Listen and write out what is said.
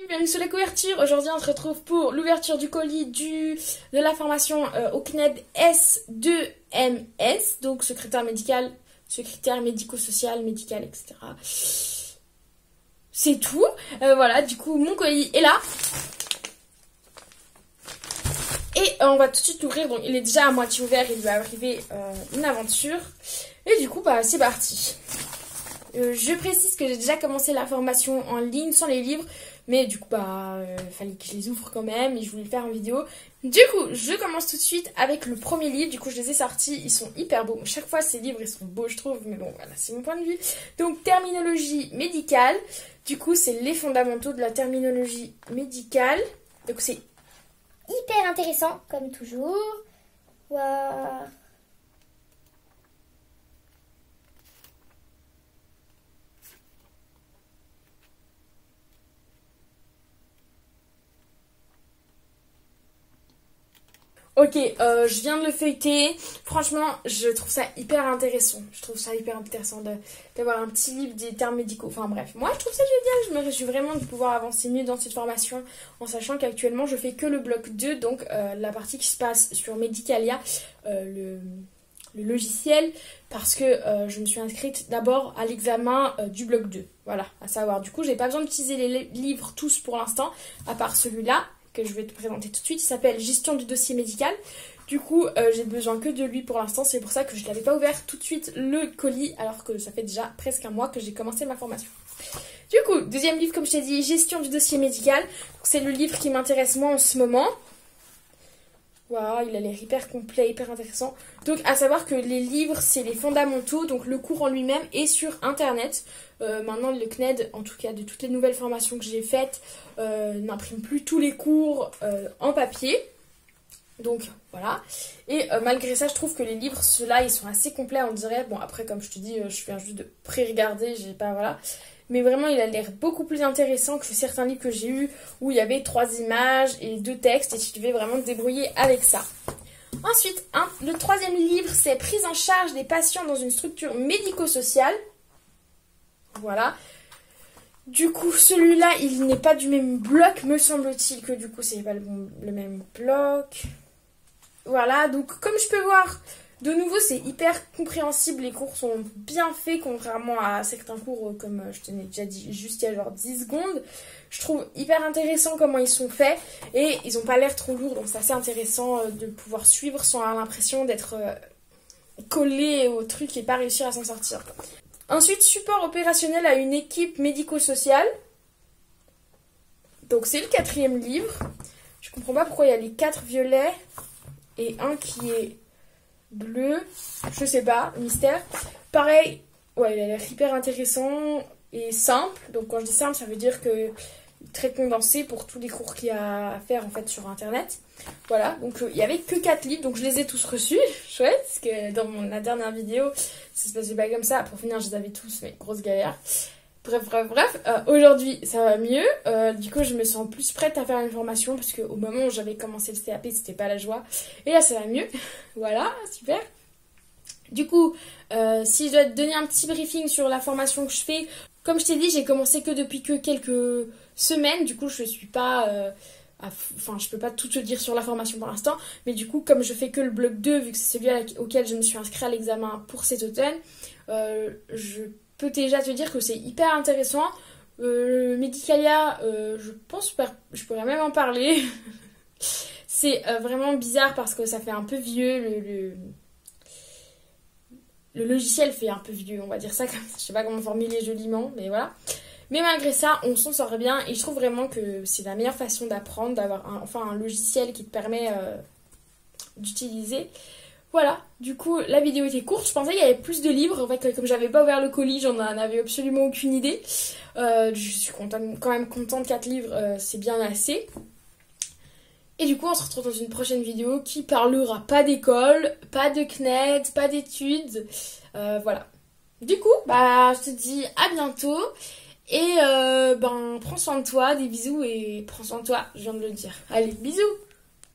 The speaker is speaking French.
Bienvenue sur la couverture. Aujourd'hui, on se retrouve pour l'ouverture du colis de la formation au CNED S2MS, donc secrétaire médico-social, médical, etc. C'est tout. Voilà, du coup, mon colis est là. Et on va tout de suite l'ouvrir. Donc, il est déjà à moitié ouvert. Il va arriver une aventure. Et du coup, bah, c'est parti. Je précise que j'ai déjà commencé la formation en ligne sans les livres. Mais du coup, bah, fallait que je les ouvre quand même et je voulais le faire en vidéo. Du coup, je commence tout de suite avec le premier livre. Du coup, je les ai sortis. Ils sont hyper beaux. Chaque fois, ces livres, ils sont beaux, je trouve. Mais bon, voilà, c'est mon point de vue. Donc, terminologie médicale. Du coup, c'est les fondamentaux de la terminologie médicale. Donc, c'est hyper intéressant, comme toujours. Wow. Ok, je viens de le feuilleter. Franchement, je trouve ça hyper intéressant. Je trouve ça hyper intéressant d'avoir un petit livre des termes médicaux. Enfin bref, moi je trouve ça génial. Je me réjouis vraiment de pouvoir avancer mieux dans cette formation en sachant qu'actuellement je fais que le bloc 2, donc la partie qui se passe sur Medicalia, le logiciel, parce que je me suis inscrite d'abord à l'examen du bloc 2. Voilà, à savoir. Du coup, j'ai pas besoin d'utiliser les livres tous pour l'instant, à part celui-là que je vais te présenter tout de suite. Il s'appelle Gestion du dossier médical. Du coup, j'ai besoin que de lui pour l'instant. C'est pour ça que je ne l'avais pas ouvert tout de suite le colis, alors que ça fait déjà presque un mois que j'ai commencé ma formation. Du coup, deuxième livre, comme je t'ai dit, Gestion du dossier médical. C'est le livre qui m'intéresse moi en ce moment. Waouh, il a l'air hyper complet, hyper intéressant. Donc, à savoir que les livres, c'est les fondamentaux, donc le cours en lui-même est sur Internet. Maintenant, le CNED, en tout cas de toutes les nouvelles formations que j'ai faites, n'imprime plus tous les cours en papier. Donc, voilà. Et malgré ça, je trouve que les livres, ceux-là, ils sont assez complets, on dirait. Bon, après, comme je te dis, je viens juste de pré-regarder, j'ai pas, voilà. Mais vraiment, il a l'air beaucoup plus intéressant que certains livres que j'ai eus où il y avait 3 images et 2 textes et tu devais vraiment te débrouiller avec ça. Ensuite, le troisième livre, c'est Prise en charge des patients dans une structure médico-sociale. Voilà. Du coup, celui-là, il n'est pas du même bloc, me semble-t-il que du coup, c'est pas le même bloc. Voilà, donc comme je peux voir, de nouveau, c'est hyper compréhensible. Les cours sont bien faits, contrairement à certains cours, comme je te l'ai déjà dit juste il y a genre 10 secondes. Je trouve hyper intéressant comment ils sont faits et ils n'ont pas l'air trop lourds, donc c'est assez intéressant de pouvoir suivre sans avoir l'impression d'être collé au truc et pas réussir à s'en sortir. Ensuite, support opérationnel à une équipe médico-sociale. Donc c'est le quatrième livre. Je comprends pas pourquoi il y a les 4 violets et un qui est bleu. Je sais pas, mystère. Pareil, ouais, il a l'air hyper intéressant et simple. Donc quand je dis simple, ça veut dire que très condensé pour tous les cours qu'il y a à faire en fait sur internet. Voilà, donc il y avait que 4 livres, donc je les ai tous reçus. Chouette, parce que dans la dernière vidéo, ça se passait pas comme ça. Pour finir, je les avais tous, mais grosse galère. Bref. Aujourd'hui, ça va mieux. Du coup, je me sens plus prête à faire une formation parce qu'au moment où j'avais commencé le CAP, c'était pas la joie. Et là, ça va mieux. Voilà, super. Du coup, si je dois te donner un petit briefing sur la formation que je fais, comme je t'ai dit, j'ai commencé que depuis quelques semaines. Du coup, je suis pas... Enfin, je peux pas tout te dire sur la formation pour l'instant. Mais du coup, comme je fais que le bloc 2, vu que c'est celui auquel je me suis inscrite à l'examen pour cet automne, je peux déjà te dire que c'est hyper intéressant. Medicalia, je pense que je pourrais même en parler. C'est vraiment bizarre parce que ça fait un peu vieux. Le logiciel fait un peu vieux, on va dire ça comme ça. Je sais pas comment formuler joliment, mais voilà. Mais malgré ça, on s'en sort bien et je trouve vraiment que c'est la meilleure façon d'apprendre, d'avoir un logiciel qui te permet d'utiliser. Voilà, du coup, la vidéo était courte. Je pensais qu'il y avait plus de livres. En fait, comme j'avais pas ouvert le colis, j'en avais absolument aucune idée. Je suis quand même contente, 4 livres, c'est bien assez. Et du coup, on se retrouve dans une prochaine vidéo qui parlera pas d'école, pas de CNED, pas d'études. Voilà. Du coup, bah, je te dis à bientôt. Et prends soin de toi, des bisous et prends soin de toi, je viens de le dire. Allez, bisous!